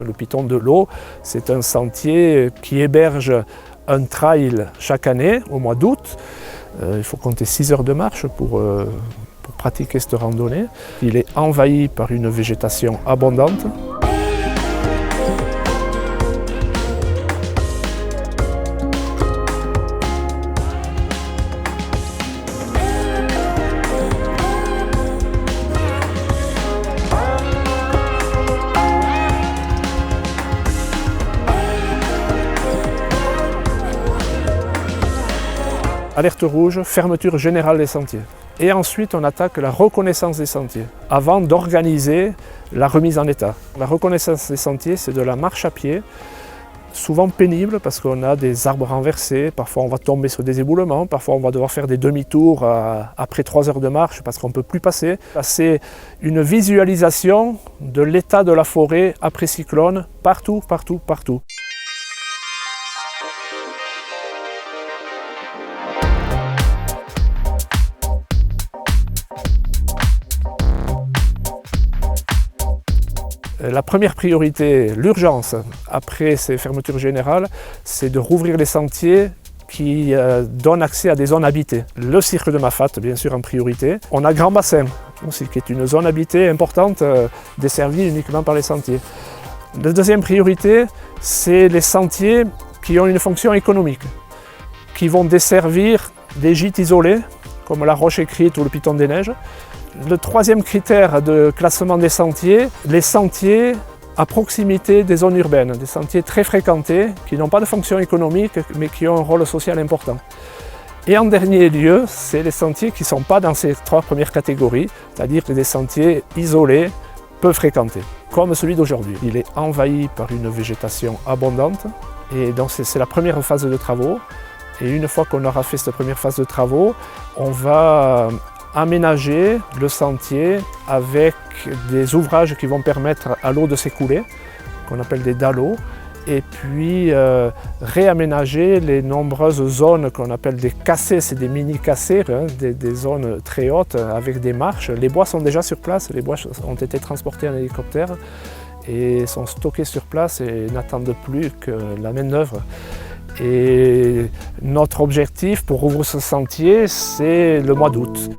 Le Piton de l'Eau, c'est un sentier qui héberge un trail chaque année au mois d'août. Il faut compter 6 heures de marche pour pratiquer cette randonnée. Il est envahi par une végétation abondante. Alerte rouge, fermeture générale des sentiers. Et ensuite, on attaque la reconnaissance des sentiers, avant d'organiser la remise en état. La reconnaissance des sentiers, c'est de la marche à pied, souvent pénible parce qu'on a des arbres renversés, parfois on va tomber sur des éboulements, parfois on va devoir faire des demi-tours après 3 heures de marche parce qu'on ne peut plus passer. C'est une visualisation de l'état de la forêt après cyclone, partout, partout, partout. La première priorité, l'urgence, après ces fermetures générales, c'est de rouvrir les sentiers qui donnent accès à des zones habitées. Le cirque de Mafat, bien sûr, en priorité. On a Grand Bassin, aussi, qui est une zone habitée importante, desservie uniquement par les sentiers. La deuxième priorité, c'est les sentiers qui ont une fonction économique, qui vont desservir des gîtes isolés, comme la Roche Écrite ou le Piton des Neiges. Le troisième critère de classement des sentiers, les sentiers à proximité des zones urbaines, des sentiers très fréquentés, qui n'ont pas de fonction économique, mais qui ont un rôle social important. Et en dernier lieu, c'est les sentiers qui ne sont pas dans ces 3 premières catégories, c'est-à-dire des sentiers isolés, peu fréquentés, comme celui d'aujourd'hui. Il est envahi par une végétation abondante, et donc c'est la première phase de travaux. Et une fois qu'on aura fait cette première phase de travaux, on va aménager le sentier avec des ouvrages qui vont permettre à l'eau de s'écouler, qu'on appelle des dallots, et puis réaménager les nombreuses zones qu'on appelle des cassés, c'est des mini-cassés, hein, des zones très hautes avec des marches. Les bois sont déjà sur place, les bois ont été transportés en hélicoptère et sont stockés sur place et n'attendent plus que la main-d'œuvre. Et notre objectif pour rouvrir ce sentier, c'est le mois d'août.